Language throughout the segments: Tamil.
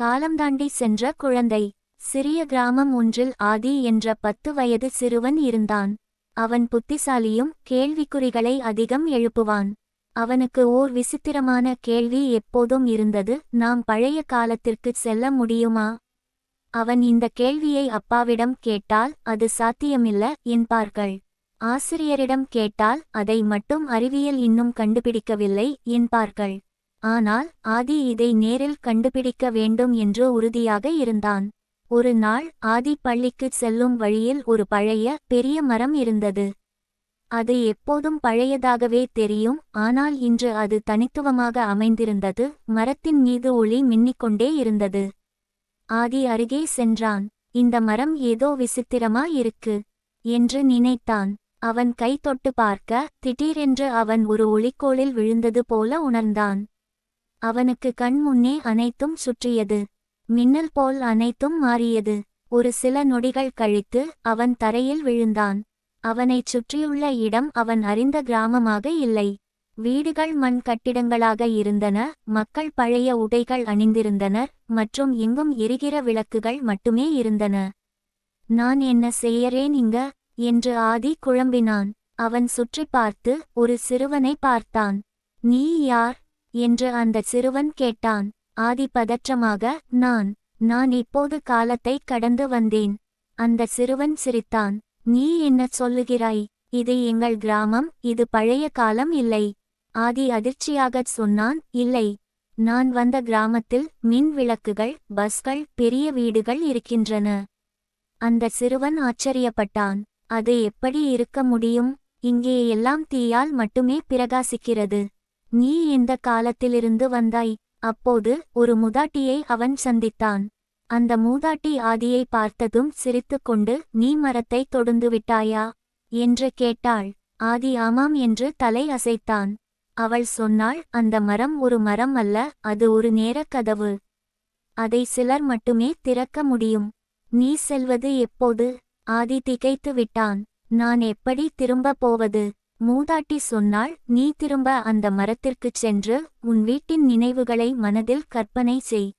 காலம் தாண்டி சென்ற குழந்தை. சிறிய கிராமம் ஒன்றில் ஆதி என்ற 10 வயது சிறுவன் இருந்தான். அவன் புத்திசாலியும் கேள்விக்குறிகளை அதிகம் எழுப்புவான். அவனுக்கு ஓர் விசித்திரமான கேள்வி எப்போதும் இருந்தது: நாம் பழைய காலத்திற்குச் செல்ல முடியுமா? அவன் இந்த கேள்வியை அப்பாவிடம் கேட்டால் அது சாத்தியமில்ல என்பார்கள். ஆசிரியரிடம் கேட்டால் அதை மட்டும் அறிவியல் இன்னும் கண்டுபிடிக்கவில்லை என்பார்கள். ஆனால் ஆதி இதை நேரில் கண்டுபிடிக்க வேண்டும் என்று உறுதியாக இருந்தான். ஒரு நாள் ஆதி பள்ளிக்குச் செல்லும் வழியில் ஒரு பழைய பெரிய மரம் இருந்தது. அது எப்போதும் பழையதாகவே தெரியும், ஆனால் இன்று அது தனித்துவமாக அமைந்திருந்தது. மரத்தின் மீது ஒளி மின்னிக்கொண்டே இருந்தது. ஆதி அருகே சென்றான். இந்த மரம் ஏதோ விசித்திரமா இருக்கு என்று நினைத்தான். அவன் கை தொட்டு பார்க்க திடீரென்று அவன் ஒரு ஒளிக்கோளில் விழுந்தது போல உணர்ந்தான். அவனுக்கு கண் முன்னே அனைத்தும் சுற்றியது. மின்னல் போல் அனைத்தும் மாறியது. ஒரு சில நொடிகள் கழித்து அவன் தரையில் விழுந்தான். அவனைச் சுற்றியுள்ள இடம் அவன் அறிந்த கிராமமாக இல்லை. வீடுகள் மண் கட்டிடங்களாக இருந்தன. மக்கள் பழைய உடைகள் அணிந்திருந்தனர் மற்றும் எங்கும் எரிகிற விளக்குகள் மட்டுமே இருந்தன. நான் என்ன செய்யறேன் இங்க என்று ஆதி குழம்பினான். அவன் சுற்றி பார்த்து ஒரு சிறுவனை பார்த்தான். நீ யார் என்று அந்த சிறுவன் கேட்டான். ஆதி பதற்றமாக, நான் இப்போது காலத்தை கடந்து வந்தேன். அந்த சிறுவன் சிரித்தான். நீ என்ன சொல்லுகிறாய்? இது எங்கள் கிராமம், இது பழைய காலம் இல்லை. ஆதி அதிர்ச்சியாகச் சொன்னான். இல்லை, நான் வந்த கிராமத்தில் மின் விளக்குகள், பஸ்கள், பெரிய வீடுகள் இருக்கின்றன. அந்த சிறுவன் ஆச்சரியப்பட்டான். அது எப்படி இருக்க முடியும்? இங்கே எல்லாம் தீயால் மட்டுமே பிரகாசிக்கிறது. நீ எந்த காலத்திலிருந்து வந்தாய்? அப்போது ஒரு மூதாட்டியை அவன் சந்தித்தான். அந்த மூதாட்டி ஆதியை பார்த்ததும் சிரித்துக்கொண்டு, நீ மரத்தை தொடுந்து விட்டாயா என்று கேட்டாள். ஆதி ஆமாம் என்று தலை அசைத்தான். அவள் சொன்னாள், அந்த மரம் ஒரு மரம் அல்ல, அது ஒரு நேரக் கதவு. அதை சிலர் மட்டுமே திறக்க முடியும். நீ செல்வது எப்போது? ஆதி திகைத்து விட்டான். நான் எப்படி திரும்ப போவது? மூதாட்டி சொன்னாள், நீ திரும்ப அந்த மரத்திற்குச் சென்று உன் வீட்டின் நினைவுகளை மனதில் கற்பனை செய்.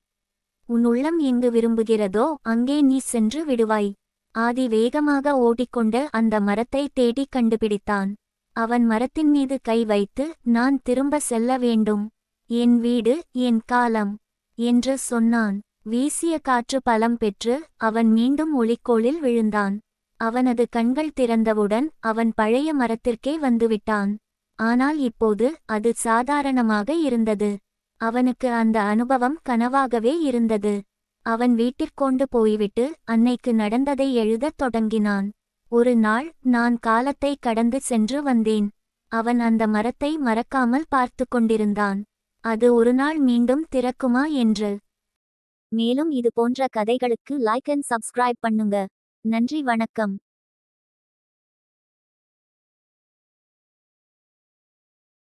உன் உள்ளம் எங்கு விரும்புகிறதோ அங்கே நீ சென்று விடுவாய். ஆதி வேகமாக ஓடிக்கொண்டு அந்த மரத்தை தேடி கண்டுபிடித்தான். அவன் மரத்தின் மீது கை வைத்து, நான் திரும்ப செல்ல வேண்டும். என் வீடு, என் காலம் என்று சொன்னான். வீசிய காற்று பலம் பெற்று அவன் மீண்டும் ஒளிக்கோளில் விழுந்தான். அவனது கண்கள் திறந்தவுடன் அவன் பழைய மரத்திற்கே வந்துவிட்டான். ஆனால் இப்போது அது சாதாரணமாக இருந்தது. அவனுக்கு அந்த அனுபவம் கனவாகவே இருந்தது. அவன் வீட்டிற்கொண்டு போய்விட்டு அன்னைக்கு நடந்ததை எழுதத் தொடங்கினான். ஒரு நாள் நான் காலத்தை கடந்து சென்று வந்தேன். அவன் அந்த மரத்தை மறக்காமல் பார்த்து கொண்டிருந்தான். அது ஒரு நாள் மீண்டும் திறக்குமா என்று. மேலும் இது போன்ற கதைகளுக்கு லைக் அண்ட் சப்ஸ்கிரைப் பண்ணுங்க. நன்றி, வணக்கம்.